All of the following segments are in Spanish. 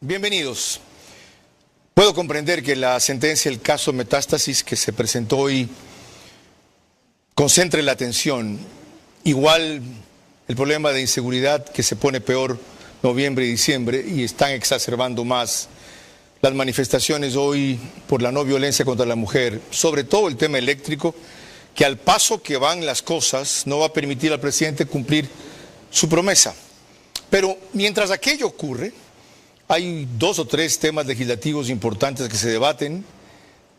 Bienvenidos. Puedo comprender que la sentencia del caso Metástasis que se presentó hoy concentre la atención. Igual el problema de inseguridad que se pone peor noviembre y diciembre y están exacerbando más las manifestaciones hoy por la no violencia contra la mujer, sobre todo el tema eléctrico, que al paso que van las cosas no va a permitir al presidente cumplir su promesa. Pero mientras aquello ocurre, hay 2 o 3 temas legislativos importantes que se debaten.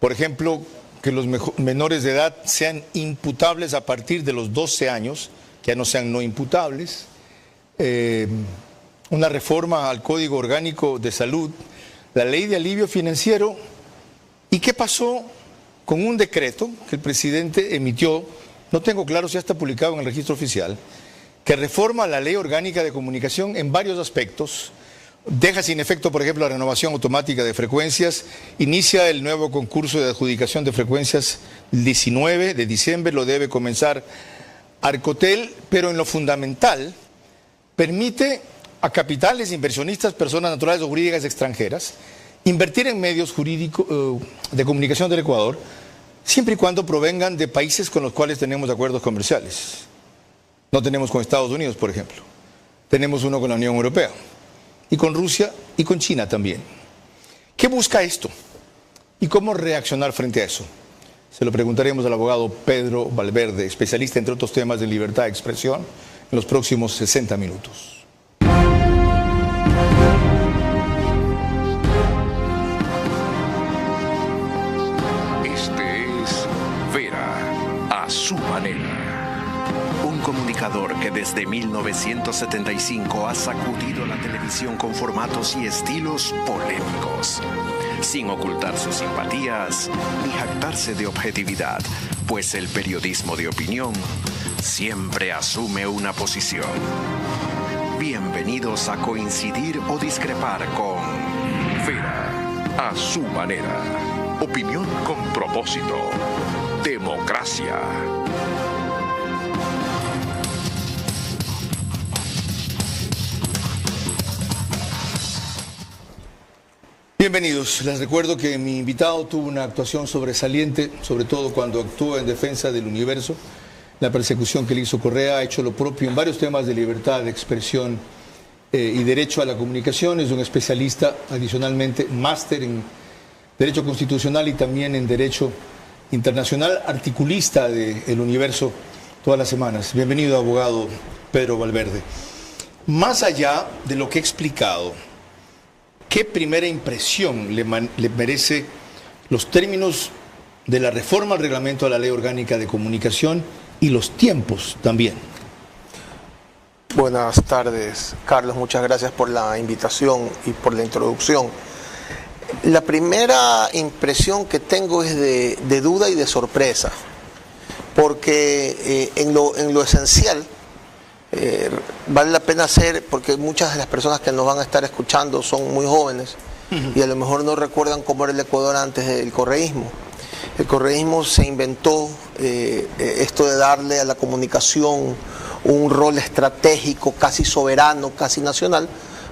Por ejemplo, que los menores de edad sean imputables a partir de los 12 años, que ya no sean no imputables. Una reforma al Código Orgánico de Salud, la ley de alivio financiero. ¿Y qué pasó con un decreto que el presidente emitió? No tengo claro si ya está publicado en el registro oficial, que reforma la ley orgánica de comunicación en varios aspectos. Deja sin efecto, por ejemplo, la renovación automática de frecuencias, inicia el nuevo concurso de adjudicación de frecuencias el 19 de diciembre, lo debe comenzar Arcotel, pero en lo fundamental permite a capitales, inversionistas, personas naturales o jurídicas extranjeras invertir en medios jurídicos de comunicación del Ecuador, siempre y cuando provengan de países con los cuales tenemos acuerdos comerciales. No tenemos con Estados Unidos, por ejemplo. Tenemos uno con la Unión Europea. Y con Rusia y con China también. ¿Qué busca esto? ¿Y cómo reaccionar frente a eso? Se lo preguntaremos al abogado Pedro Valverde, especialista entre otros temas de libertad de expresión, en los próximos 60 minutos. Este es Vera, a su manera. Un comunicador que desde 1975 ha sacudido la televisión con formatos y estilos polémicos, sin ocultar sus simpatías ni jactarse de objetividad, pues el periodismo de opinión siempre asume una posición. Bienvenidos a coincidir o discrepar con Vera, a su manera. Opinión con propósito. Democracia. Bienvenidos. Les recuerdo que mi invitado tuvo una actuación sobresaliente, sobre todo cuando actúa en defensa del universo. La persecución que le hizo Correa ha hecho lo propio en varios temas de libertad de expresión y derecho a la comunicación. Es un especialista, adicionalmente, máster en Derecho Constitucional y también en Derecho Internacional, articulista de El Universo todas las semanas. Bienvenido, abogado Pedro Valverde. Más allá de lo que he explicado, ¿qué primera impresión le merece los términos de la reforma al reglamento a la Ley Orgánica de Comunicación y los tiempos también? Buenas tardes, Carlos. Muchas gracias por la invitación y por la introducción. La primera impresión que tengo es de duda y de sorpresa, porque en lo esencial vale la pena hacer, porque muchas de las personas que nos van a estar escuchando son muy jóvenes y a lo mejor no recuerdan cómo era el Ecuador antes del correísmo. El correísmo se inventó esto de darle a la comunicación un rol estratégico, casi soberano, casi nacional,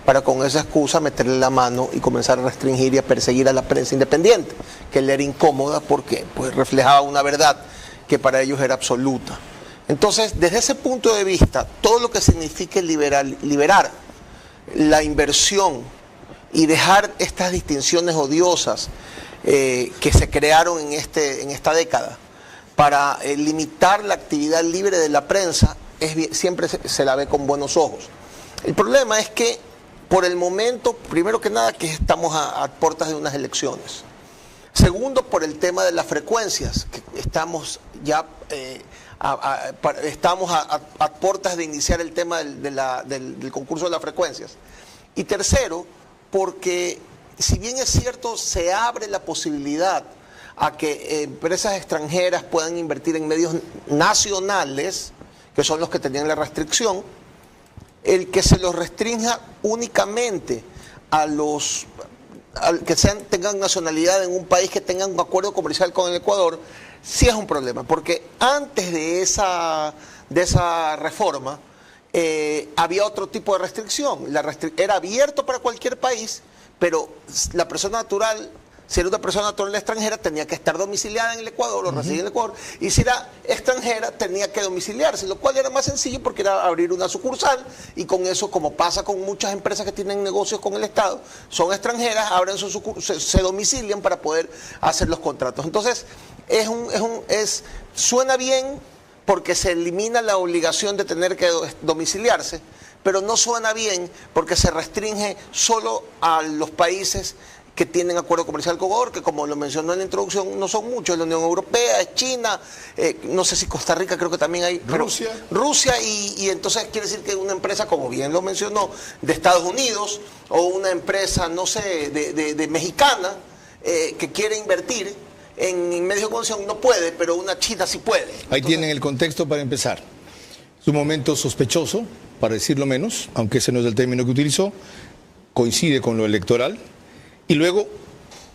para con esa excusa meterle la mano y comenzar a restringir y a perseguir a la prensa independiente, que le era incómoda porque pues, reflejaba una verdad que para ellos era absoluta. Entonces, desde ese punto de vista, todo lo que signifique liberar la inversión y dejar estas distinciones odiosas que se crearon en esta década para limitar la actividad libre de la prensa, siempre se la ve con buenos ojos. El problema es que, por el momento, primero que nada, que estamos a puertas de unas elecciones. Segundo, por el tema de las frecuencias, que estamos ya... estamos a puertas de iniciar el tema del concurso de las frecuencias. Y tercero, porque si bien es cierto, se abre la posibilidad a que empresas extranjeras puedan invertir en medios nacionales, que son los que tenían la restricción, el que se los restrinja únicamente a los que tengan nacionalidad en un país que tengan un acuerdo comercial con el Ecuador, sí es un problema, porque antes de esa reforma había otro tipo de restricción. Era abierto para cualquier país, pero la persona natural, si era una persona natural extranjera, tenía que estar domiciliada en el Ecuador o residir en el Ecuador, y si era extranjera, tenía que domiciliarse, lo cual era más sencillo porque era abrir una sucursal, y con eso, como pasa con muchas empresas que tienen negocios con el Estado, son extranjeras, abren se domicilian para poder hacer los contratos. Entonces, suena bien porque se elimina la obligación de tener que domiciliarse, pero no suena bien porque se restringe solo a los países que tienen acuerdo comercial con Ecuador, que como lo mencionó en la introducción, no son muchos, la Unión Europea, es China, no sé si Costa Rica creo que también hay, Rusia y entonces quiere decir que una empresa, como bien lo mencionó, de Estados Unidos, o una empresa, no sé, de mexicana, que quiere invertir en medios de comunicación no puede, pero una china sí puede. Ahí tienen el contexto para empezar. Es un momento sospechoso, para decirlo menos, aunque ese no es el término que utilizó, coincide con lo electoral. Y luego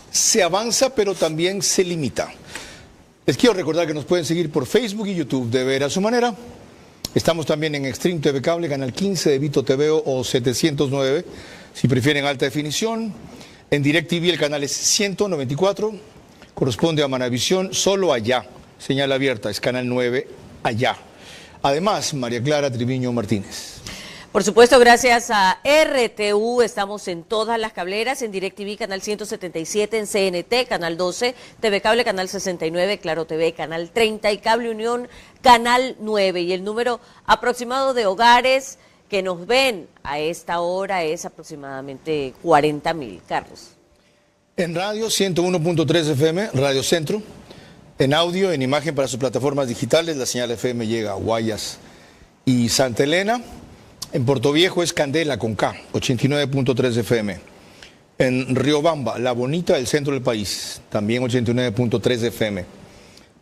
se avanza, pero también se limita. Les quiero recordar que nos pueden seguir por Facebook y YouTube de Ver a su manera. Estamos también en Extreme TV Cable, canal 15 de Vito TV o 709, si prefieren alta definición. En DirecTV el canal es 194, corresponde a Manavisión, solo allá, señal abierta, es canal 9 allá. Además, María Clara Triviño Martínez. Por supuesto, gracias a RTU, estamos en todas las cableras, en DirecTV, canal 177, en CNT, canal 12, TV Cable, canal 69, Claro TV, canal 30 y Cable Unión, canal 9. Y el número aproximado de hogares que nos ven a esta hora es aproximadamente 40.000. Carlos. En radio, 101.3 FM, Radio Centro. En audio, en imagen para sus plataformas digitales, la señal FM llega a Guayas y Santa Elena. En Puerto Viejo es Candela con K, 89.3 FM. En Riobamba, La Bonita del centro del país, también 89.3 FM.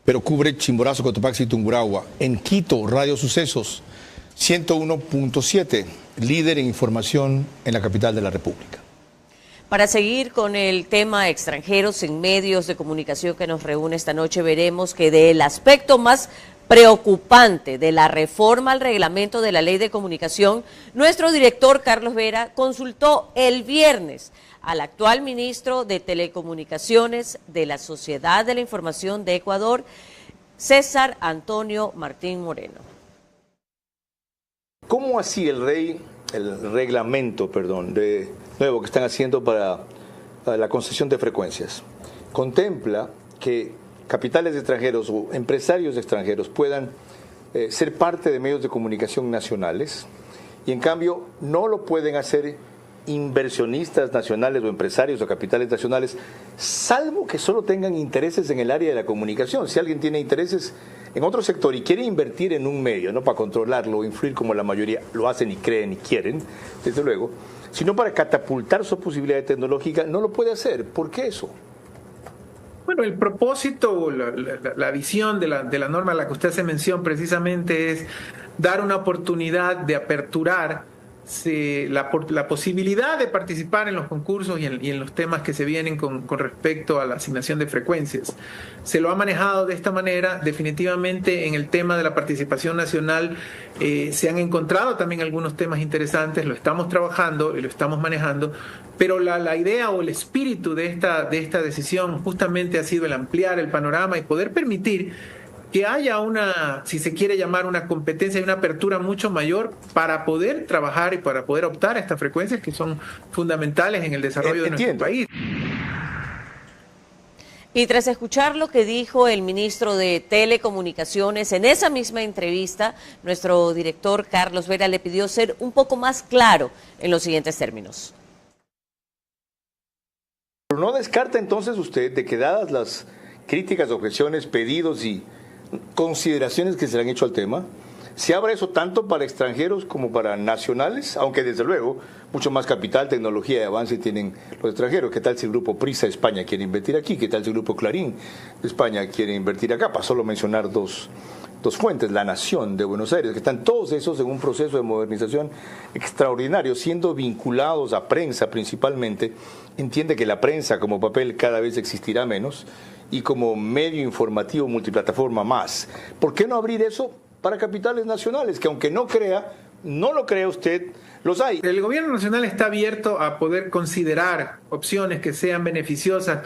Pero cubre Chimborazo, Cotopaxi y Tungurahua. En Quito, Radio Sucesos, 101.7, líder en información en la capital de la República. Para seguir con el tema extranjeros en medios de comunicación que nos reúne esta noche, veremos que del aspecto más preocupante de la reforma al reglamento de la Ley de Comunicación, nuestro director Carlos Vera consultó el viernes al actual ministro de Telecomunicaciones de la Sociedad de la Información de Ecuador, César Antonio Martín Moreno. ¿Cómo así el reglamento de nuevo que están haciendo para la concesión de frecuencias contempla que capitales extranjeros o empresarios extranjeros puedan ser parte de medios de comunicación nacionales y en cambio no lo pueden hacer inversionistas nacionales o empresarios o capitales nacionales, salvo que solo tengan intereses en el área de la comunicación? Si alguien tiene intereses en otro sector y quiere invertir en un medio, no para controlarlo o influir como la mayoría lo hacen y creen y quieren, desde luego, sino para catapultar su posibilidad tecnológica, no lo puede hacer. ¿Por qué eso? Bueno, el propósito, la visión de la norma a la que usted hace mención precisamente es dar una oportunidad de aperturar la posibilidad de participar en los concursos y en los temas que se vienen con respecto a la asignación de frecuencias. Se lo ha manejado de esta manera. Definitivamente en el tema de la participación nacional se han encontrado también algunos temas interesantes, lo estamos trabajando y lo estamos manejando, pero la idea o el espíritu de esta decisión justamente ha sido el ampliar el panorama y poder permitir que haya una, si se quiere llamar una competencia y una apertura mucho mayor para poder trabajar y para poder optar a estas frecuencias que son fundamentales en el desarrollo de nuestro país. Y tras escuchar lo que dijo el ministro de Telecomunicaciones en esa misma entrevista, nuestro director Carlos Vera le pidió ser un poco más claro en los siguientes términos. Pero no descarta entonces usted de que dadas las críticas, objeciones, pedidos y consideraciones que se le han hecho al tema, se abre eso tanto para extranjeros como para nacionales, aunque desde luego mucho más capital, tecnología y avance tienen los extranjeros. ¿Qué tal si el grupo Prisa de España quiere invertir aquí? ¿Qué tal si el grupo Clarín de España quiere invertir acá? Para solo mencionar dos fuentes, La Nación de Buenos Aires, que están todos esos en un proceso de modernización extraordinario, siendo vinculados a prensa principalmente. Entiende que la prensa como papel cada vez existirá menos y como medio informativo multiplataforma más. ¿Por qué no abrir eso para capitales nacionales que, aunque no crea, no lo cree usted, los hay. El gobierno nacional está abierto a poder considerar opciones que sean beneficiosas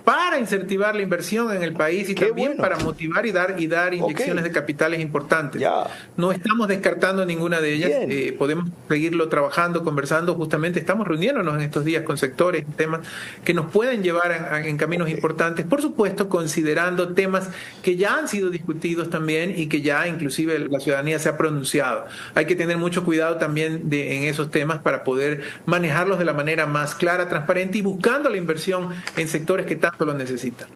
para incentivar la inversión en el país y Qué también bueno. para motivar y dar inyecciones de capitales importantes. Ya. No estamos descartando ninguna de ellas. Bien. Podemos seguirlo trabajando, conversando. Justamente estamos reuniéndonos en estos días con sectores, temas que nos pueden llevar en caminos importantes. Por supuesto, considerando temas que ya han sido discutidos también y que ya inclusive la ciudadanía se ha pronunciado. Hay que tener mucho cuidado también en esos temas para poder manejarlos de la manera más clara, transparente y buscando la inversión en sectores que tanto lo necesitan.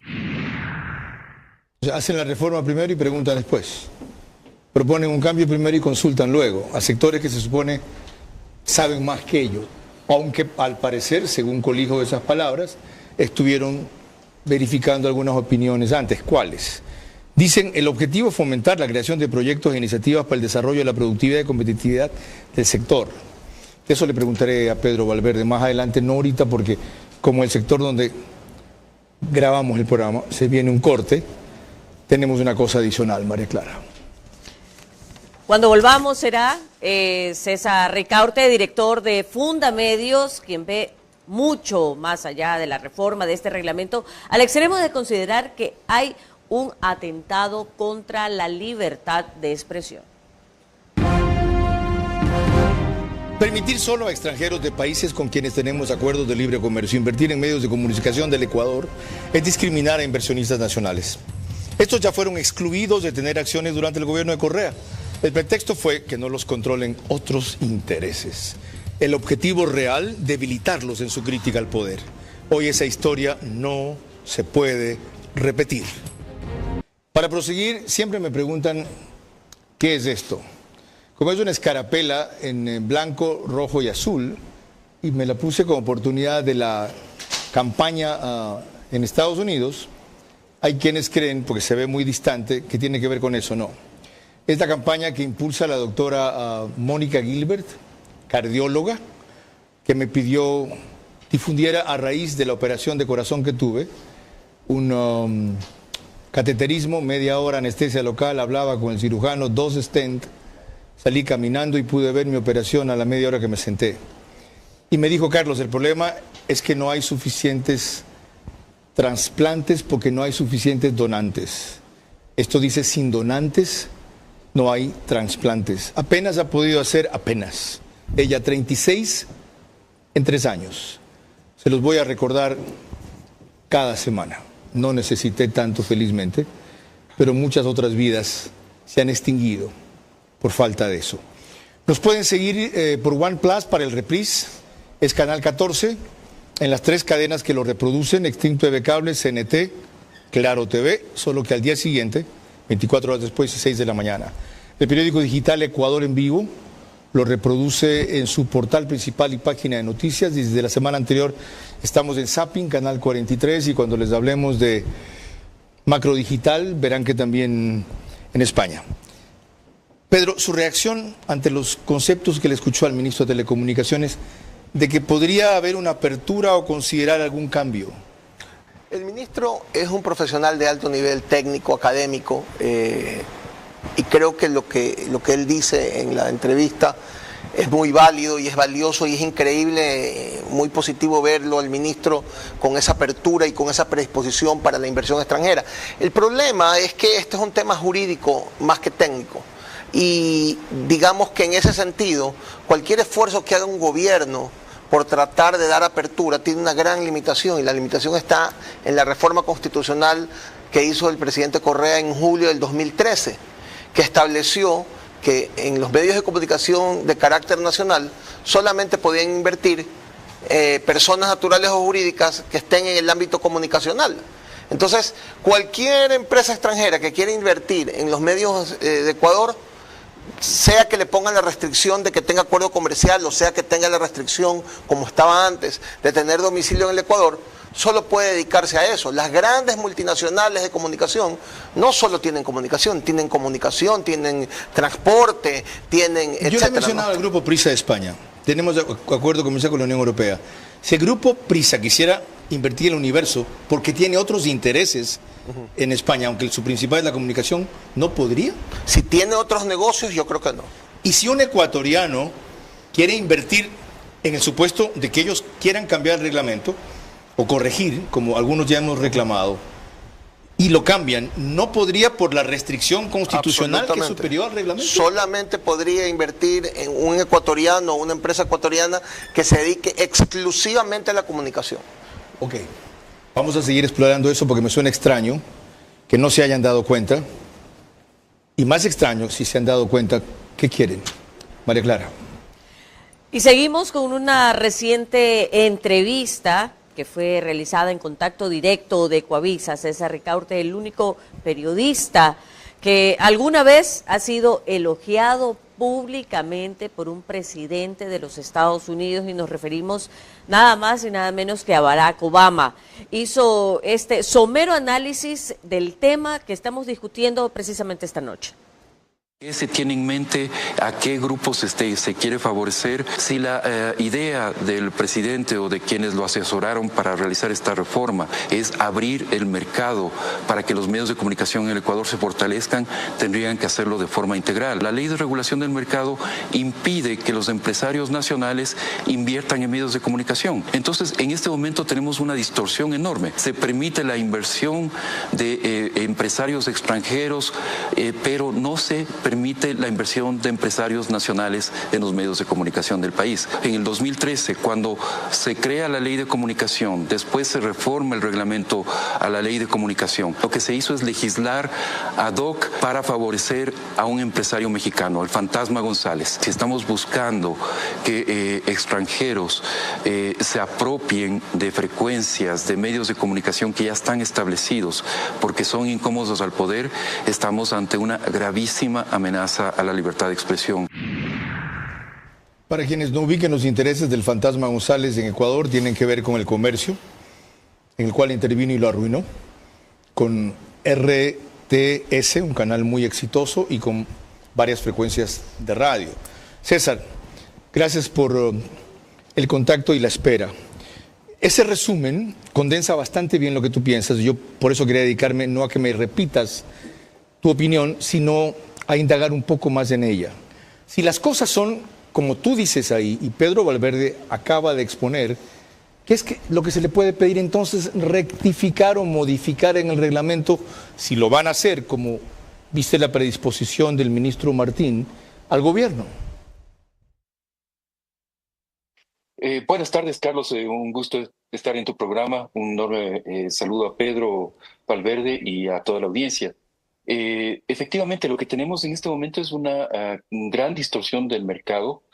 O sea, hacen la reforma primero y preguntan después. Proponen un cambio primero y consultan luego a sectores que se supone saben más que ellos, aunque al parecer, según colijo de esas palabras, estuvieron verificando algunas opiniones antes. ¿Cuáles? Dicen, el objetivo es fomentar la creación de proyectos e iniciativas para el desarrollo de la productividad y competitividad del sector. Eso le preguntaré a Pedro Valverde más adelante, no ahorita, porque como el sector donde grabamos el programa, se viene un corte, tenemos una cosa adicional, María Clara. Cuando volvamos será César Ricaurte, director de Fundamedios, quien ve mucho más allá de la reforma de este reglamento, al extremo de considerar que hay un atentado contra la libertad de expresión. Permitir solo a extranjeros de países con quienes tenemos acuerdos de libre comercio invertir en medios de comunicación del Ecuador es discriminar a inversionistas nacionales. Estos ya fueron excluidos de tener acciones durante el gobierno de Correa. El pretexto fue que no los controlen otros intereses. El objetivo real, debilitarlos en su crítica al poder. Hoy esa historia no se puede repetir. Para proseguir, siempre me preguntan, ¿qué es esto? Como es una escarapela en blanco, rojo y azul, y me la puse como oportunidad de la campaña en Estados Unidos, hay quienes creen, porque se ve muy distante, que tiene que ver con eso. No. Es la campaña que impulsa la doctora Mónica Gilbert, cardióloga, que me pidió difundiera a raíz de la operación de corazón que tuve, un cateterismo, media hora anestesia local, hablaba con el cirujano, 2 stent. Salí caminando y pude ver mi operación a la media hora que me senté. Y me dijo, Carlos, el problema es que no hay suficientes trasplantes porque no hay suficientes donantes. Esto dice, sin donantes no hay trasplantes. Apenas ha podido hacer, ella 36 en 3 años. Se los voy a recordar cada semana. No necesité tanto, felizmente, pero muchas otras vidas se han extinguido por falta de eso. Nos pueden seguir por OnePlus para el reprise, es Canal 14, en las 3 cadenas que lo reproducen, Extinto TV Cable, CNT, Claro TV, solo que al día siguiente, 24 horas después, 6 de la mañana. El periódico digital Ecuador en Vivo lo reproduce en su portal principal y página de noticias. Desde la semana anterior estamos en Zapping, Canal 43, y cuando les hablemos de Macro Digital, verán que también en España. Pedro, su reacción ante los conceptos que le escuchó al ministro de Telecomunicaciones de que podría haber una apertura o considerar algún cambio. El ministro es un profesional de alto nivel técnico, académico, y creo que lo que él dice en la entrevista es muy válido y es valioso y es increíble, muy positivo verlo al ministro con esa apertura y con esa predisposición para la inversión extranjera. El problema es que este es un tema jurídico más que técnico. Y digamos que en ese sentido, cualquier esfuerzo que haga un gobierno por tratar de dar apertura tiene una gran limitación, y la limitación está en la reforma constitucional que hizo el presidente Correa en julio del 2013, que estableció que en los medios de comunicación de carácter nacional solamente podían invertir personas naturales o jurídicas que estén en el ámbito comunicacional. Entonces, cualquier empresa extranjera que quiera invertir en los medios de Ecuador, sea que le pongan la restricción de que tenga acuerdo comercial, o sea que tenga la restricción, como estaba antes, de tener domicilio en el Ecuador, solo puede dedicarse a eso. Las grandes multinacionales de comunicación no solo tienen comunicación, tienen transporte, tienen etcétera. Yo le mencionaba al Grupo Prisa de España. Tenemos acuerdo comercial con la Unión Europea. Si el Grupo Prisa quisiera invertir en el universo porque tiene otros intereses en España, aunque su principal es la comunicación, ¿no podría? Si tiene otros negocios, yo creo que no. Y si un ecuatoriano quiere invertir en el supuesto de que ellos quieran cambiar el reglamento o corregir, como algunos ya hemos reclamado, y lo cambian, ¿no podría por la restricción constitucional que es superior al reglamento? Solamente podría invertir en un ecuatoriano o una empresa ecuatoriana que se dedique exclusivamente a la comunicación. Ok, vamos a seguir explorando eso porque me suena extraño que no se hayan dado cuenta. Y más extraño si se han dado cuenta, ¿qué quieren? María Clara. Y seguimos con una reciente entrevista que fue realizada en contacto directo de Ecuavisa. César Ricaurte, el único periodista que alguna vez ha sido elogiado públicamente por un presidente de los Estados Unidos, y nos referimos nada más y nada menos que a Barack Obama. Hizo este somero análisis del tema que estamos discutiendo precisamente esta noche. ¿Qué se tiene en mente? ¿A qué grupos se quiere favorecer? Si la idea del presidente o de quienes lo asesoraron para realizar esta reforma es abrir el mercado para que los medios de comunicación en el Ecuador se fortalezcan, tendrían que hacerlo de forma integral. La ley de regulación del mercado impide que los empresarios nacionales inviertan en medios de comunicación. Entonces, en este momento tenemos una distorsión enorme. Se permite la inversión de empresarios extranjeros, pero no se permite la inversión de empresarios nacionales en los medios de comunicación del país. En el 2013, cuando se crea la ley de comunicación, después se reforma el reglamento a la ley de comunicación, lo que se hizo es legislar ad hoc para favorecer a un empresario mexicano, el Fantasma González. Si estamos buscando que extranjeros se apropien de frecuencias de medios de comunicación que ya están establecidos porque son incómodos al poder, estamos ante una gravísima amenaza a la libertad de expresión. Para quienes no ubiquen, los intereses del Fantasma González en Ecuador tienen que ver con el comercio, en el cual intervino y lo arruinó, con RTS, un canal muy exitoso, y con varias frecuencias de radio. César, gracias por el contacto y la espera. Ese resumen condensa bastante bien lo que tú piensas. Yo por eso quería dedicarme no a que me repitas tu opinión, sino a indagar un poco más en ella. Si las cosas son como tú dices ahí, y Pedro Valverde acaba de exponer, ¿qué es lo que se le puede pedir entonces? Rectificar o modificar en el reglamento, si lo van a hacer, como viste la predisposición del ministro Martín, al gobierno. Buenas tardes, Carlos. Un gusto estar en tu programa. Un enorme saludo a Pedro Valverde y a toda la audiencia. Efectivamente, lo que tenemos en este momento es una gran distorsión del mercado,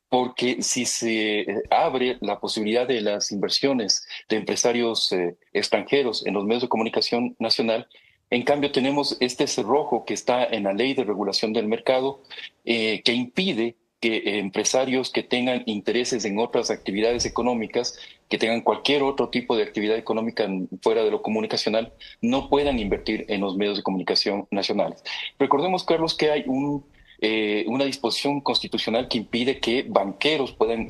porque si se abre la posibilidad de las inversiones de empresarios extranjeros en los medios de comunicación nacional, en cambio tenemos este cerrojo que está en la ley de regulación del mercado, que impide que empresarios que tengan intereses en otras actividades económicas, que tengan cualquier otro tipo de actividad económica fuera de lo comunicacional, no puedan invertir en los medios de comunicación nacionales. Recordemos, Carlos, que hay una disposición constitucional que impide que banqueros puedan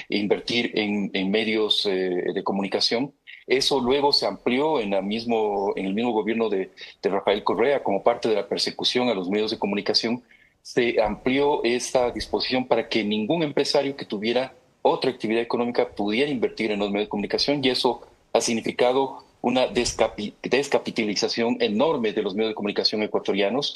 invertir en medios de comunicación. Eso luego se amplió en el mismo gobierno de Rafael Correa como parte de la persecución a los medios de comunicación. Se amplió esta disposición para que ningún empresario que tuviera otra actividad económica pudiera invertir en los medios de comunicación, y eso ha significado una descapitalización enorme de los medios de comunicación ecuatorianos,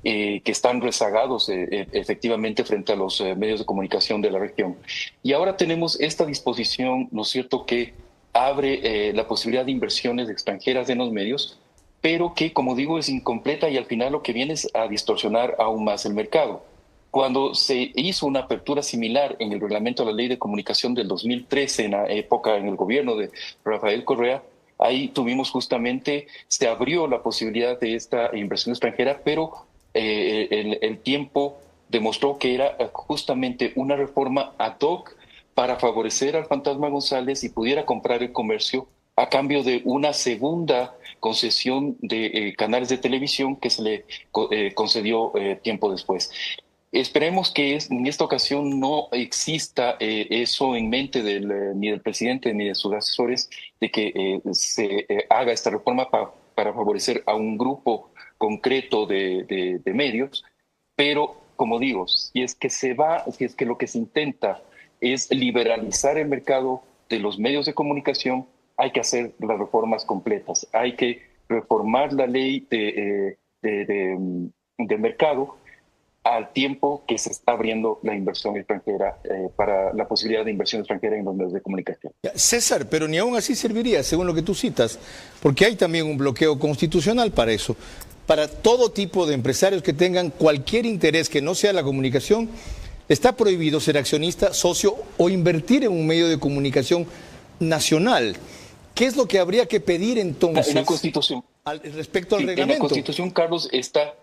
que están rezagados efectivamente frente a los medios de comunicación de la región. Y ahora tenemos esta disposición, ¿no es cierto?, que abre la posibilidad de inversiones extranjeras en los medios, pero que, como digo, es incompleta, y al final lo que viene es a distorsionar aún más el mercado. Cuando se hizo una apertura similar en el reglamento de la Ley de Comunicación del 2013, en la época, en el gobierno de Rafael Correa, ahí tuvimos justamente, se abrió la posibilidad de esta inversión extranjera, pero el tiempo demostró que era justamente una reforma ad hoc para favorecer al Fantasma González y pudiera comprar el comercio a cambio de una segunda concesión de canales de televisión que se le concedió tiempo después. Esperemos que en esta ocasión no exista eso en mente ni del presidente ni de sus asesores, de que se haga esta reforma para favorecer a un grupo concreto de medios, pero como digo, si es que lo que se intenta es liberalizar el mercado de los medios de comunicación, hay que hacer las reformas completas. Hay que reformar la ley de mercado al tiempo que se está abriendo la inversión extranjera, para la posibilidad de inversión extranjera en los medios de comunicación. César, pero ni aún así serviría, según lo que tú citas, porque hay también un bloqueo constitucional para eso. Para todo tipo de empresarios que tengan cualquier interés que no sea la comunicación, está prohibido ser accionista, socio o invertir en un medio de comunicación nacional. ¿Qué es lo que habría que pedir entonces en la Constitución? Respecto al reglamento? En la Constitución, Carlos, está...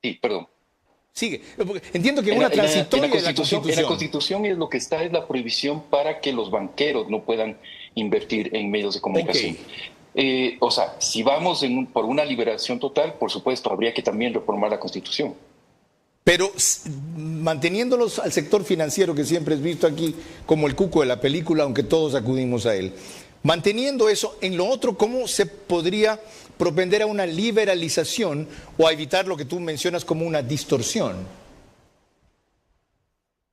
Sí, perdón. Sigue. Entiendo que una transitoria en la Constitución es lo que está, es la prohibición para que los banqueros no puedan invertir en medios de comunicación. Okay. O sea, si vamos por una liberación total, por supuesto, habría que también reformar la Constitución. Pero manteniéndolos al sector financiero, que siempre es visto aquí como el cuco de la película, aunque todos acudimos a él. Manteniendo eso, en lo otro, ¿cómo se podría propender a una liberalización o a evitar lo que tú mencionas como una distorsión?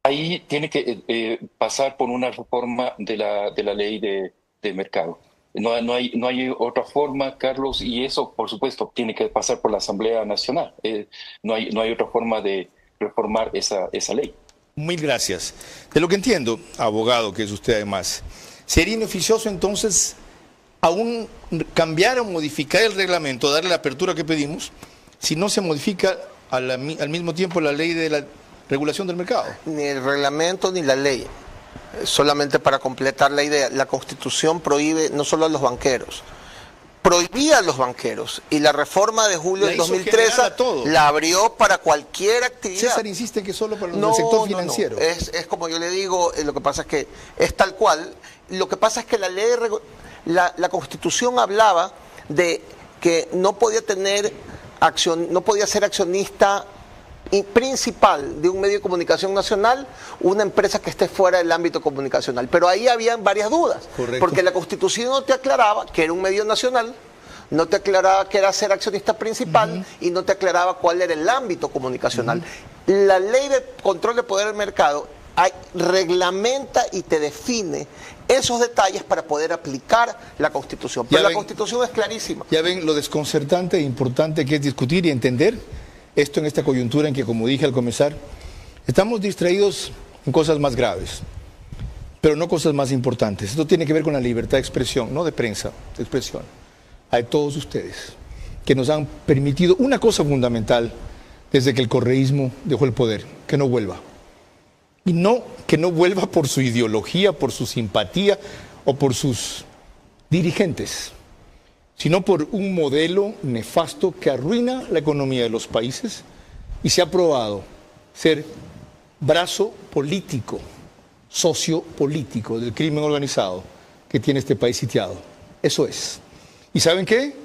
Ahí tiene que pasar por una reforma de la ley de mercado. No hay otra forma, Carlos, y eso, por supuesto, tiene que pasar por la Asamblea Nacional. No hay otra forma de reformar esa ley. Mil gracias. De lo que entiendo, abogado, que es usted además, ¿sería inoficioso entonces aún cambiar o modificar el reglamento, darle la apertura que pedimos, si no se modifica al mismo tiempo la ley de la regulación del mercado? Ni el reglamento ni la ley. Solamente para completar la idea, la Constitución prohíbe no solo a los banqueros, prohibía a los banqueros, y la reforma de julio del 2013 la abrió para cualquier actividad. César insiste que solo para el sector financiero. No. Es como yo le digo, lo que pasa es que es tal cual. Lo que pasa es que la Constitución hablaba de que no podía tener no podía ser accionista principal de un medio de comunicación nacional una empresa que esté fuera del ámbito comunicacional. Pero ahí habían varias dudas. Correcto. Porque la Constitución no te aclaraba que era un medio nacional, no te aclaraba que era ser accionista principal, y no te aclaraba cuál era el ámbito comunicacional. La ley de control de poder del mercado reglamenta y te define esos detalles para poder aplicar la Constitución. Pero la Constitución es clarísima. Ya ven lo desconcertante e importante que es discutir y entender esto en esta coyuntura en que, como dije al comenzar, estamos distraídos en cosas más graves, pero no cosas más importantes. Esto tiene que ver con la libertad de expresión, no de prensa, de expresión. A todos ustedes que nos han permitido una cosa fundamental desde que el correísmo dejó el poder, que no vuelva. Y no que no vuelva por su ideología, por su simpatía o por sus dirigentes, sino por un modelo nefasto que arruina la economía de los países y se ha probado ser brazo político, sociopolítico del crimen organizado que tiene este país sitiado. Eso es. ¿Y saben qué?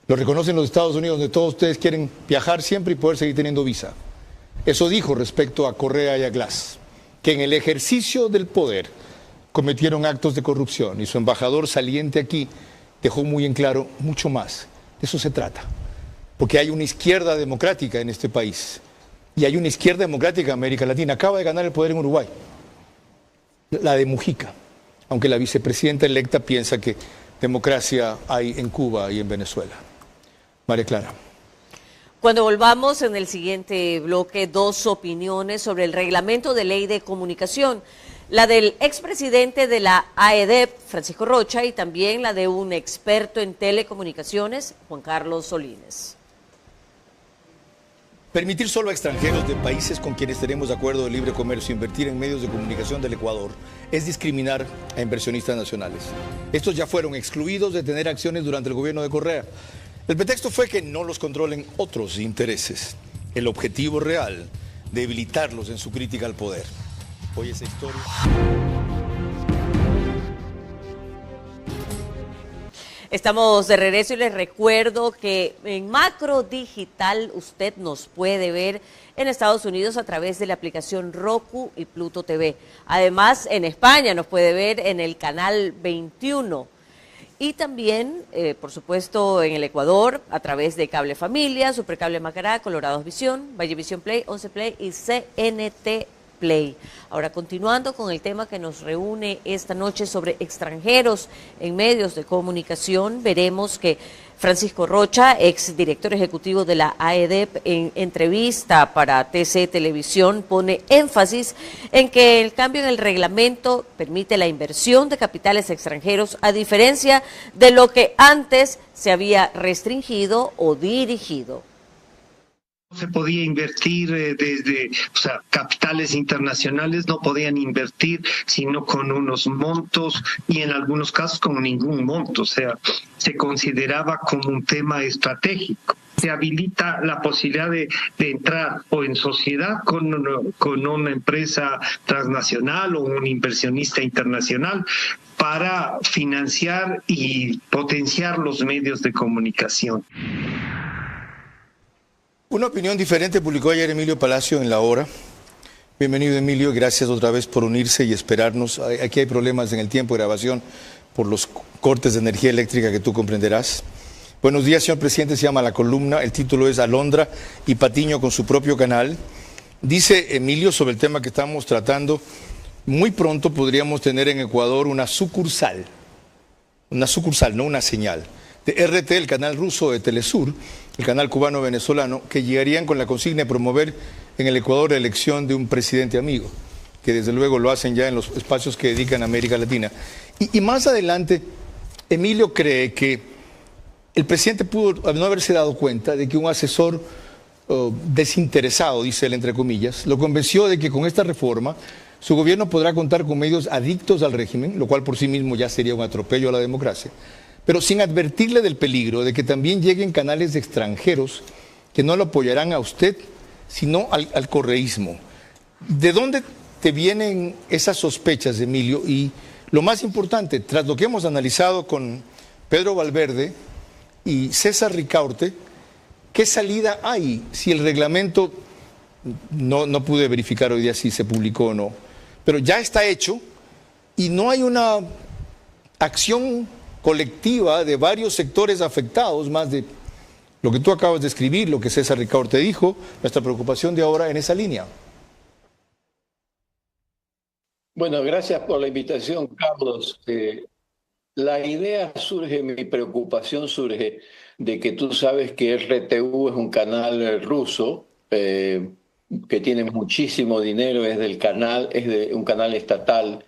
Lo reconocen los Estados Unidos, donde todos ustedes quieren viajar siempre y poder seguir teniendo visa. Eso dijo respecto a Correa y a Glass, que en el ejercicio del poder cometieron actos de corrupción, y su embajador saliente aquí dejó muy en claro mucho más. De eso se trata. Porque hay una izquierda democrática en este país y hay una izquierda democrática en América Latina. Acaba de ganar el poder en Uruguay, la de Mujica, aunque la vicepresidenta electa piensa que democracia hay en Cuba y en Venezuela. María Clara. Cuando volvamos en el siguiente bloque, dos opiniones sobre el reglamento de ley de comunicación. La del expresidente de la AEDEP, Francisco Rocha, y también la de un experto en telecomunicaciones, Juan Carlos Solines. Permitir solo a extranjeros de países con quienes tenemos acuerdo de libre comercio invertir en medios de comunicación del Ecuador es discriminar a inversionistas nacionales. Estos ya fueron excluidos de tener acciones durante el gobierno de Correa. El pretexto fue que no los controlen otros intereses. El objetivo real, debilitarlos en su crítica al poder. Hoy esa historia. Estamos de regreso y les recuerdo que en Macro Digital usted nos puede ver en Estados Unidos a través de la aplicación Roku y Pluto TV. Además, en España nos puede ver en el canal 21. y también, por supuesto, en el Ecuador, a través de Cable Familia, Supercable Macará, Colorados Visión, Vallevisión Play, 11 Play y CNT Play. Ahora, continuando con el tema que nos reúne esta noche sobre extranjeros en medios de comunicación, veremos que Francisco Rocha, exdirector ejecutivo de la AEDEP, en entrevista para TC Televisión, pone énfasis en que el cambio en el reglamento permite la inversión de capitales extranjeros, a diferencia de lo que antes se había restringido o dirigido. Se podía invertir capitales internacionales no podían invertir sino con unos montos y en algunos casos con ningún monto, o sea, se consideraba como un tema estratégico. Se habilita la posibilidad de entrar o en sociedad con una empresa transnacional o un inversionista internacional para financiar y potenciar los medios de comunicación. Una opinión diferente publicó ayer Emilio Palacio en La Hora. Bienvenido, Emilio, gracias otra vez por unirse y esperarnos. Aquí hay problemas en el tiempo de grabación por los cortes de energía eléctrica que tú comprenderás. Buenos días, señor presidente, se llama la columna, el título es Alondra y Patiño con su propio canal. Dice Emilio sobre el tema que estamos tratando, muy pronto podríamos tener en Ecuador una sucursal, no una señal, de RT, el canal ruso de Telesur, el canal cubano-venezolano, que llegarían con la consigna de promover en el Ecuador la elección de un presidente amigo, que desde luego lo hacen ya en los espacios que dedican a América Latina. Y más adelante, Emilio cree que el presidente pudo no haberse dado cuenta de que un asesor desinteresado, dice él entre comillas, lo convenció de que con esta reforma su gobierno podrá contar con medios adictos al régimen, lo cual por sí mismo ya sería un atropello a la democracia, pero sin advertirle del peligro de que también lleguen canales de extranjeros que no lo apoyarán a usted, sino al correísmo. ¿De dónde te vienen esas sospechas, Emilio? Y lo más importante, tras lo que hemos analizado con Pedro Valverde y César Ricaurte, ¿qué salida hay si el reglamento, no pude verificar hoy día si se publicó o no, pero ya está hecho y no hay una acción colectiva de varios sectores afectados, más de lo que tú acabas de escribir, lo que César Ricaurte dijo, nuestra preocupación de ahora en esa línea? Bueno, gracias por la invitación, Carlos. La idea surge, mi preocupación surge de que tú sabes que RTU es un canal ruso que tiene muchísimo dinero, es de un canal estatal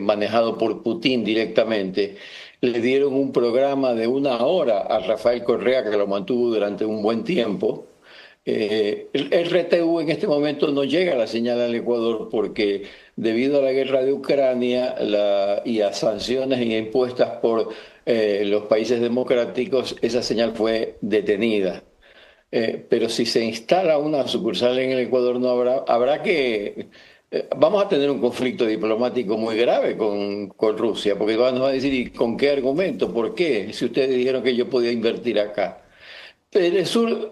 manejado por Putin directamente. Le dieron un programa de 1 hora a Rafael Correa, que lo mantuvo durante un buen tiempo. El RTU en este momento no llega a la señal al Ecuador porque debido a la guerra de Ucrania y a sanciones impuestas por los países democráticos, esa señal fue detenida. Pero si se instala una sucursal en el Ecuador, vamos a tener un conflicto diplomático muy grave con Rusia, porque nos va a decir, ¿y con qué argumento? ¿Por qué? Si ustedes dijeron que yo podía invertir acá. Telesur,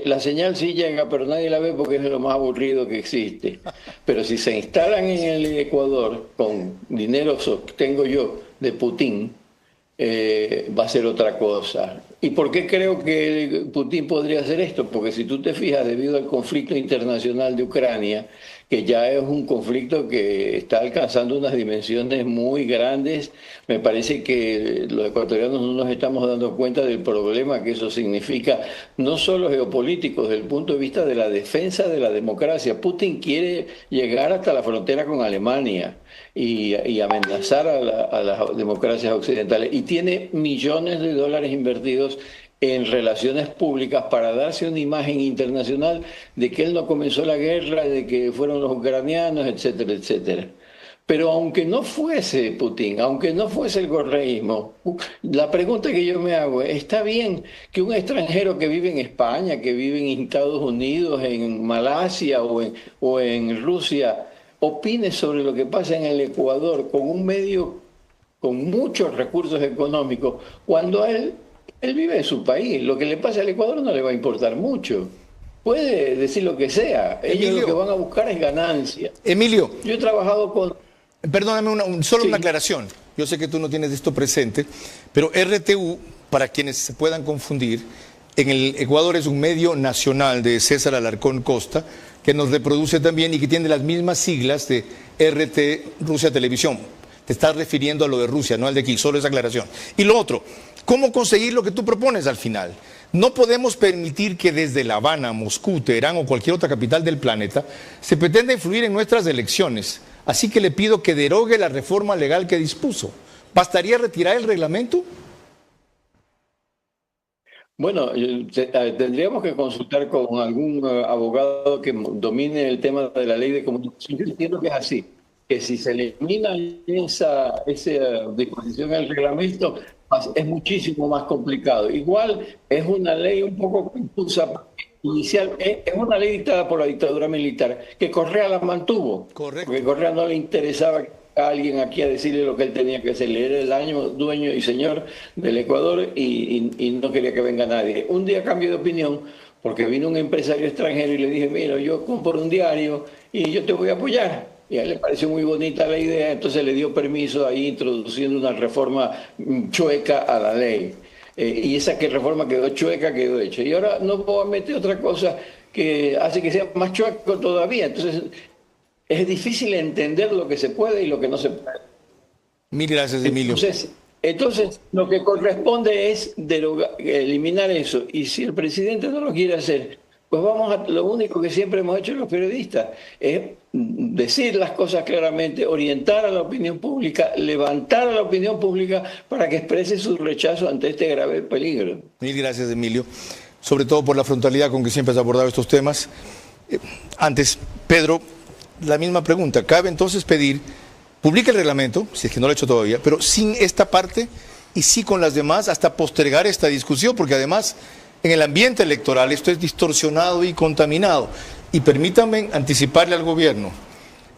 la señal sí llega, pero nadie la ve porque es lo más aburrido que existe. Pero si se instalan en el Ecuador con dinero, sostengo yo, de Putin, va a ser otra cosa. ¿Y por qué creo que Putin podría hacer esto? Porque si tú te fijas, debido al conflicto internacional de Ucrania, que ya es un conflicto que está alcanzando unas dimensiones muy grandes, me parece que los ecuatorianos no nos estamos dando cuenta del problema que eso significa, no solo geopolítico, desde el punto de vista de la defensa de la democracia. Putin quiere llegar hasta la frontera con Alemania y amenazar a las democracias occidentales, y tiene millones de dólares invertidos en relaciones públicas para darse una imagen internacional de que él no comenzó la guerra, de que fueron los ucranianos, etcétera, etcétera. Pero aunque no fuese Putin, aunque no fuese el correísmo, la pregunta que yo me hago es, ¿está bien que un extranjero que vive en España, que vive en Estados Unidos, en Malasia o en Rusia, opine sobre lo que pasa en el Ecuador con un medio con muchos recursos económicos, cuando él vive en su país? Lo que le pasa al Ecuador no le va a importar mucho. Puede decir lo que sea. Ellos lo que van a buscar es ganancia. Emilio. Yo he trabajado con Perdóname, solo una aclaración. Yo sé que tú no tienes esto presente, pero RTU, para quienes se puedan confundir, en el Ecuador es un medio nacional de César Alarcón Costa, que nos reproduce también y que tiene las mismas siglas de RT Rusia Televisión. Te estás refiriendo a lo de Rusia, no al de aquí, solo esa aclaración. Y lo otro, ¿cómo conseguir lo que tú propones al final? No podemos permitir que desde La Habana, Moscú, Teherán o cualquier otra capital del planeta se pretenda influir en nuestras elecciones. Así que le pido que derogue la reforma legal que dispuso. ¿Bastaría retirar el reglamento? Bueno, tendríamos que consultar con algún abogado que domine el tema de la ley de comunicación. Yo entiendo que es así, que si se elimina esa disposición en el reglamento, es muchísimo más complicado. Igual es una ley un poco confusa. Inicial, es una ley dictada por la dictadura militar que Correa la mantuvo. Correcto. Porque Correa no le interesaba a alguien aquí a decirle lo que él tenía que hacer. Él era el año dueño y señor del Ecuador y no quería que venga nadie. Un día cambió de opinión porque vino un empresario extranjero y le dije, mira, yo compro un diario y yo te voy a apoyar. Y a él le pareció muy bonita la idea, entonces le dio permiso ahí introduciendo una reforma chueca a la ley. Y esa reforma quedó chueca, quedó hecha. Y ahora no puedo meter otra cosa que hace que sea más chueco todavía. Entonces es difícil entender lo que se puede y lo que no se puede. Mil gracias, Emilio. Entonces lo que corresponde es eliminar eso. Y si el presidente no lo quiere hacer, pues lo único que siempre hemos hecho los periodistas es decir las cosas claramente, orientar a la opinión pública, levantar a la opinión pública para que exprese su rechazo ante este grave peligro. Mil gracias, Emilio, sobre todo por la frontalidad con que siempre has abordado estos temas. Antes, Pedro, la misma pregunta. Cabe entonces pedir, publique el reglamento, si es que no lo he hecho todavía, pero sin esta parte y sí con las demás, hasta postergar esta discusión, porque además en el ambiente electoral esto es distorsionado y contaminado. Y permítanme anticiparle al gobierno,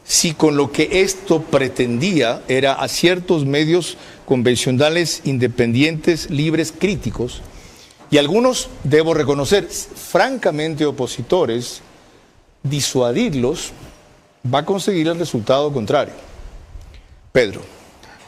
si con lo que esto pretendía era a ciertos medios convencionales, independientes, libres, críticos, y algunos, debo reconocer, francamente opositores, disuadirlos, va a conseguir el resultado contrario. Pedro.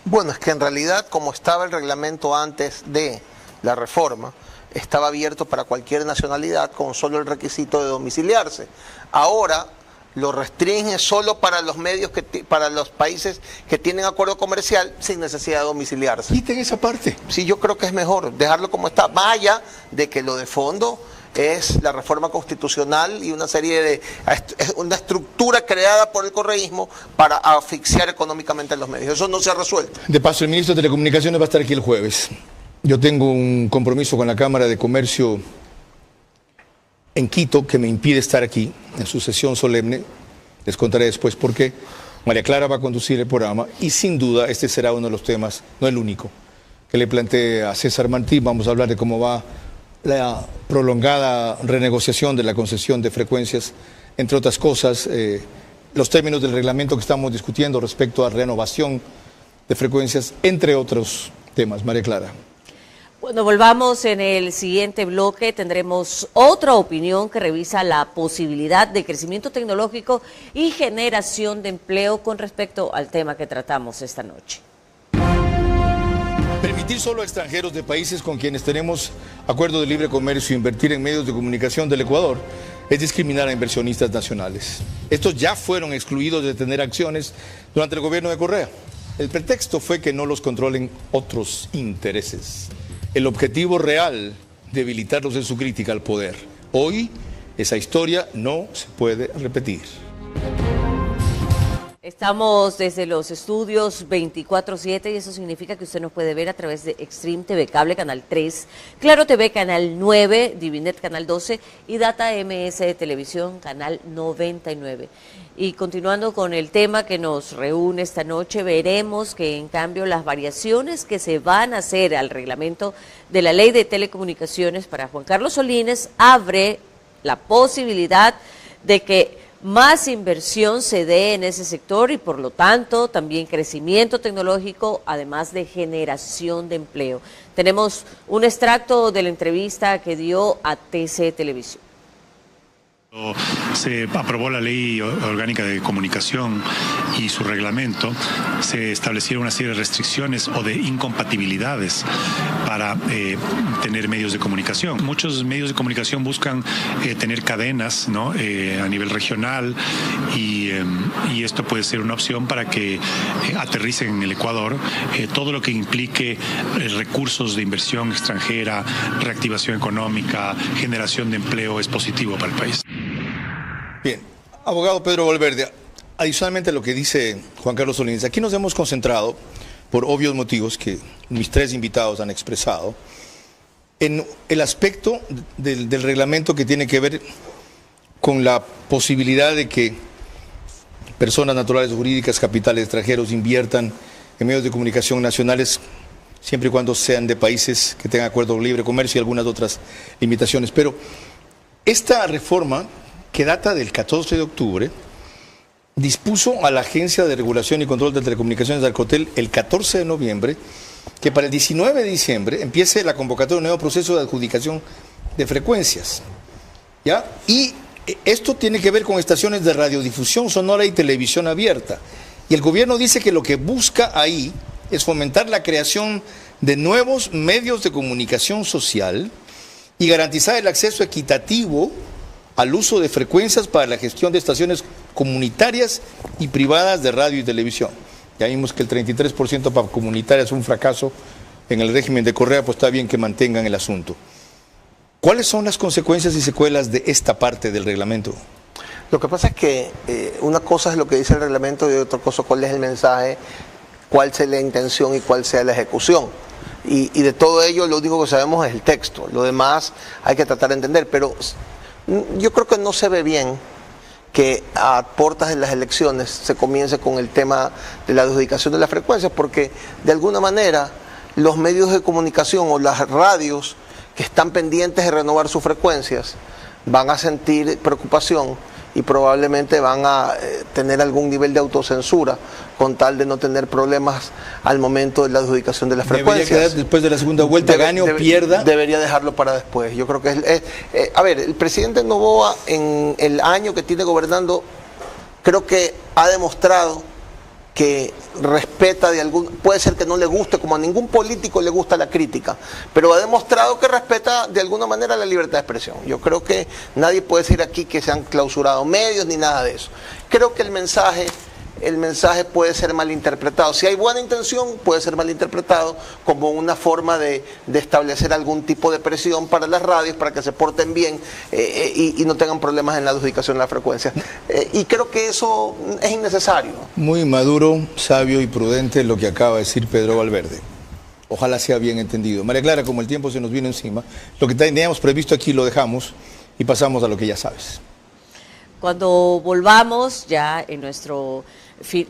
Bueno, es que en realidad, como estaba el reglamento antes de la reforma, estaba abierto para cualquier nacionalidad con solo el requisito de domiciliarse. Ahora lo restringe solo para los medios, para los países que tienen acuerdo comercial sin necesidad de domiciliarse. Quiten esa parte. Sí, yo creo que es mejor dejarlo como está, más allá de que lo de fondo es la reforma constitucional y una serie de una estructura creada por el correísmo para asfixiar económicamente a los medios. Eso no se ha resuelto. De paso, el ministro de Telecomunicaciones va a estar aquí el jueves. Yo tengo un compromiso con la Cámara de Comercio en Quito que me impide estar aquí en su sesión solemne. Les contaré después por qué. María Clara va a conducir el programa y sin duda este será uno de los temas, no el único, que le planteé a César Martí. Vamos a hablar de cómo va la prolongada renegociación de la concesión de frecuencias, entre otras cosas, los términos del reglamento que estamos discutiendo respecto a renovación de frecuencias, entre otros temas. María Clara. Bueno, volvamos en el siguiente bloque. Tendremos otra opinión que revisa la posibilidad de crecimiento tecnológico y generación de empleo con respecto al tema que tratamos esta noche. Permitir solo a extranjeros de países con quienes tenemos acuerdo de libre comercio invertir en medios de comunicación del Ecuador es discriminar a inversionistas nacionales. Estos ya fueron excluidos de tener acciones durante el gobierno de Correa. El pretexto fue que no los controlen otros intereses. El objetivo real, debilitarlos en su crítica al poder. Hoy, esa historia no se puede repetir. Estamos desde los estudios 24/7 y eso significa que usted nos puede ver a través de Extreme TV Cable, Canal 3, Claro TV, Canal 9, Divinet, Canal 12 y Data MS de Televisión, Canal 99. Y continuando con el tema que nos reúne esta noche, veremos que en cambio las variaciones que se van a hacer al reglamento de la Ley de Telecomunicaciones para Juan Carlos Solines abre la posibilidad de que más inversión se dé en ese sector y por lo tanto también crecimiento tecnológico, además de generación de empleo. Tenemos un extracto de la entrevista que dio a TC Televisión. Se aprobó la Ley Orgánica de Comunicación y su reglamento. Se establecieron una serie de restricciones o de incompatibilidades para tener medios de comunicación. Muchos medios de comunicación buscan tener cadenas, ¿no? A nivel regional y esto puede ser una opción para que aterricen en el Ecuador todo lo que implique recursos de inversión extranjera, reactivación económica, generación de empleo es positivo para el país. Bien, abogado Pedro Valverde, adicionalmente a lo que dice Juan Carlos Solís, aquí nos hemos concentrado, por obvios motivos que mis tres invitados han expresado, en el aspecto del reglamento que tiene que ver con la posibilidad de que personas naturales o jurídicas, capitales extranjeros inviertan en medios de comunicación nacionales siempre y cuando sean de países que tengan acuerdo de libre comercio y algunas otras limitaciones. Pero esta reforma, que data del 14 de octubre, dispuso a la Agencia de Regulación y Control de Telecomunicaciones de Arcotel el 14 de noviembre que para el 19 de diciembre empiece la convocatoria de un nuevo proceso de adjudicación de frecuencias, ¿ya? Y esto tiene que ver con estaciones de radiodifusión sonora y televisión abierta. Y el gobierno dice que lo que busca ahí es fomentar la creación de nuevos medios de comunicación social y garantizar el acceso equitativo al uso de frecuencias para la gestión de estaciones comunitarias y privadas de radio y televisión. Ya vimos que el 33% para comunitarias es un fracaso en el régimen de Correa, pues está bien que mantengan el asunto. ¿Cuáles son las consecuencias y secuelas de esta parte del reglamento? Lo que pasa es que una cosa es lo que dice el reglamento y otra cosa cuál es el mensaje, cuál sea la intención y cuál sea la ejecución. Y de todo ello lo único que sabemos es el texto, lo demás hay que tratar de entender, pero yo creo que no se ve bien que a puertas de las elecciones se comience con el tema de la adjudicación de las frecuencias, porque de alguna manera los medios de comunicación o las radios que están pendientes de renovar sus frecuencias van a sentir preocupación y probablemente van a tener algún nivel de autocensura con tal de no tener problemas al momento de la adjudicación de las frecuencias. ¿Debería quedar después de la segunda vuelta, gane o pierda? Debería dejarlo para después. Yo creo que a ver, el presidente Noboa en el año que tiene gobernando creo que ha demostrado que respeta puede ser que no le guste, como a ningún político le gusta la crítica, pero ha demostrado que respeta de alguna manera la libertad de expresión. Yo creo que nadie puede decir aquí que se han clausurado medios ni nada de eso. Creo que el mensaje puede ser malinterpretado. Si hay buena intención, puede ser malinterpretado como una forma de establecer algún tipo de presión para las radios, para que se porten bien y no tengan problemas en la adjudicación de la frecuencia. Y creo que eso es innecesario. Muy maduro, sabio y prudente lo que acaba de decir Pedro Valverde. Ojalá sea bien entendido. María Clara, como el tiempo se nos viene encima, lo que teníamos previsto aquí lo dejamos y pasamos a lo que ya sabes. Cuando volvamos ya en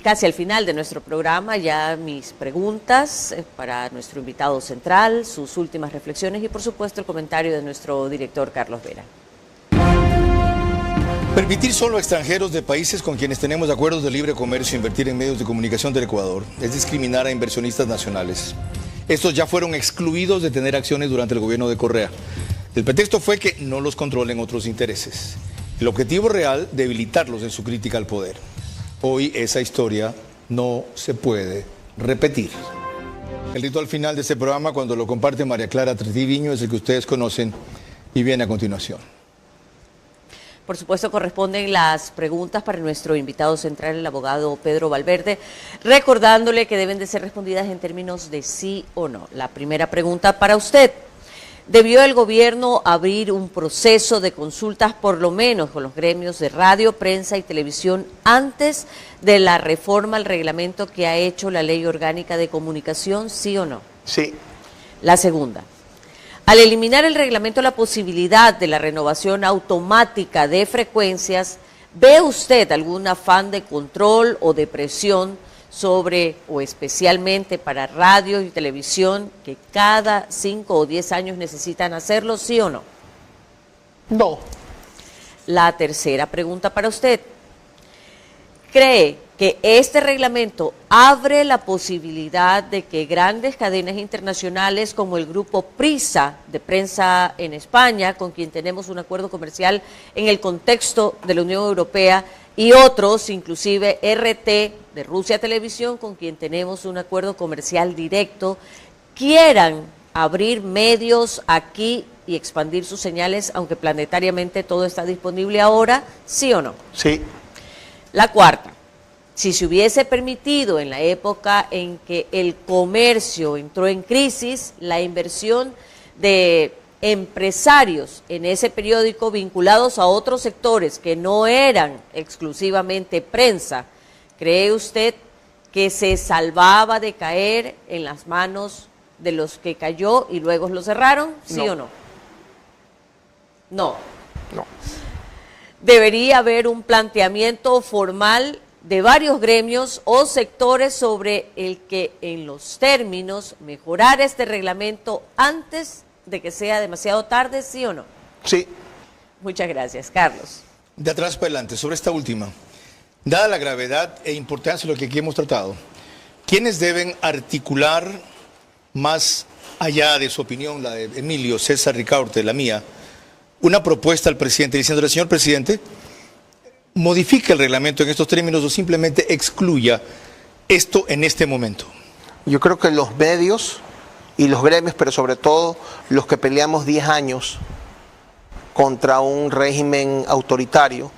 casi al final de nuestro programa, ya mis preguntas para nuestro invitado central, sus últimas reflexiones y por supuesto el comentario de nuestro director Carlos Vera. Permitir solo a extranjeros de países con quienes tenemos acuerdos de libre comercio invertir en medios de comunicación del Ecuador es discriminar a inversionistas nacionales. Estos ya fueron excluidos de tener acciones durante el gobierno de Correa. El pretexto fue que no los controlen otros intereses. El objetivo real, debilitarlos en su crítica al poder. Hoy esa historia no se puede repetir. El ritual final de este programa, cuando lo comparte María Clara Tretiviño, es el que ustedes conocen y viene a continuación. Por supuesto, corresponden las preguntas para nuestro invitado central, el abogado Pedro Valverde, recordándole que deben de ser respondidas en términos de sí o no. La primera pregunta para usted. ¿Debió el gobierno abrir un proceso de consultas por lo menos con los gremios de radio, prensa y televisión antes de la reforma al reglamento que ha hecho la Ley Orgánica de Comunicación, sí o no? Sí. La segunda. Al eliminar el reglamento la posibilidad de la renovación automática de frecuencias, ¿ve usted algún afán de control o de presión sobre, o especialmente para radio y televisión, que cada 5 o 10 años necesitan hacerlo, sí o no? No. La tercera pregunta para usted. ¿Cree que este reglamento abre la posibilidad de que grandes cadenas internacionales como el grupo Prisa de prensa en España, con quien tenemos un acuerdo comercial en el contexto de la Unión Europea, y otros, inclusive RT de Rusia Televisión, con quien tenemos un acuerdo comercial directo, quieran abrir medios aquí y expandir sus señales, aunque planetariamente todo está disponible ahora, ¿sí o no? Sí. La cuarta, si se hubiese permitido en la época en que el comercio entró en crisis, la inversión de empresarios en ese periódico vinculados a otros sectores que no eran exclusivamente prensa, ¿cree usted que se salvaba de caer en las manos de los que cayó y luego lo cerraron? ¿Sí o no? No. No. Debería haber un planteamiento formal de varios gremios o sectores sobre el que en los términos mejorar este reglamento antes de que sea demasiado tarde, ¿sí o no? Sí. Muchas gracias, Carlos. De atrás para adelante, sobre esta última. Dada la gravedad e importancia de lo que aquí hemos tratado, ¿quiénes deben articular más allá de su opinión, la de Emilio, César Ricaurte, la mía, una propuesta al presidente diciéndole, señor presidente, modifique el reglamento en estos términos o simplemente excluya esto en este momento? Yo creo que los medios y los gremios, pero sobre todo los que peleamos 10 años contra un régimen autoritario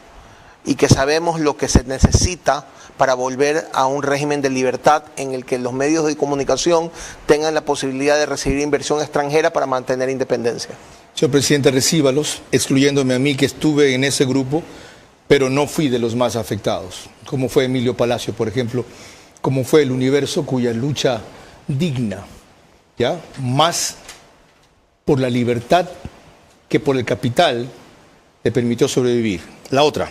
y que sabemos lo que se necesita para volver a un régimen de libertad en el que los medios de comunicación tengan la posibilidad de recibir inversión extranjera para mantener independencia. Señor presidente, recíbalos, excluyéndome a mí que estuve en ese grupo, pero no fui de los más afectados, como fue Emilio Palacio, por ejemplo, como fue El Universo, cuya lucha digna, ¿ya?, más por la libertad que por el capital, le permitió sobrevivir. La otra,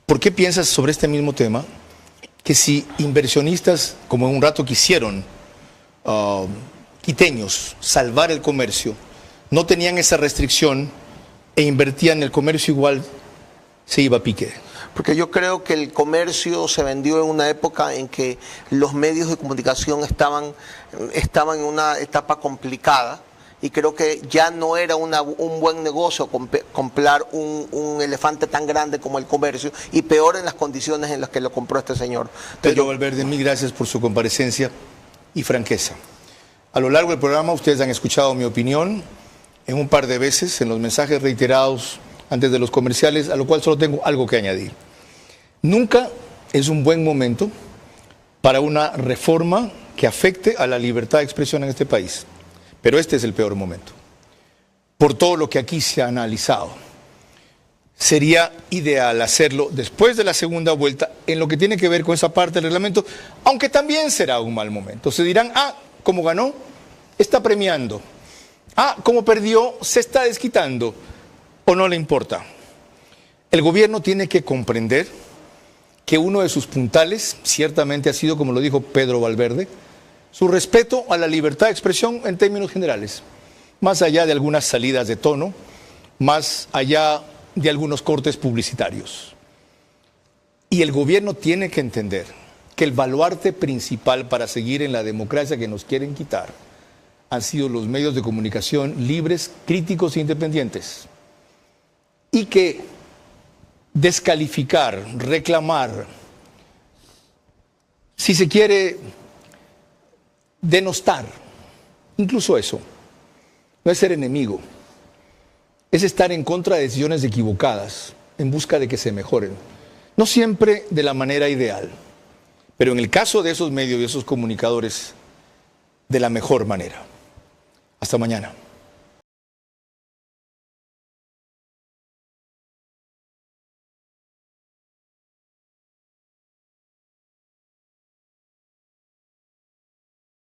¿por qué piensas sobre este mismo tema que si inversionistas, como en un rato quisieron, quiteños, salvar el comercio, no tenían esa restricción e invertían en el comercio igual, se iba a pique? Porque yo creo que el comercio se vendió en una época en que los medios de comunicación estaban en una etapa complicada y creo que ya no era un buen negocio comprar un elefante tan grande como el comercio y peor en las condiciones en las que lo compró este señor. Pedro Valverde, mil gracias por su comparecencia y franqueza. A lo largo del programa ustedes han escuchado mi opinión en un par de veces, en los mensajes reiterados antes de los comerciales, a lo cual solo tengo algo que añadir. Nunca es un buen momento para una reforma que afecte a la libertad de expresión en este país, pero este es el peor momento. Por todo lo que aquí se ha analizado, sería ideal hacerlo después de la segunda vuelta en lo que tiene que ver con esa parte del reglamento, aunque también será un mal momento. Se dirán, como ganó, está premiando. Como perdió, se está desquitando, o no le importa. El gobierno tiene que comprender que uno de sus puntales ciertamente ha sido, como lo dijo Pedro Valverde, su respeto a la libertad de expresión en términos generales, más allá de algunas salidas de tono, más allá de algunos cortes publicitarios. Y el gobierno tiene que entender que el baluarte principal para seguir en la democracia que nos quieren quitar han sido los medios de comunicación libres, críticos e independientes. Y que descalificar, reclamar, si se quiere, denostar, incluso eso, no es ser enemigo, es estar en contra de decisiones equivocadas, en busca de que se mejoren. No siempre de la manera ideal, pero en el caso de esos medios y esos comunicadores, de la mejor manera. Hasta mañana.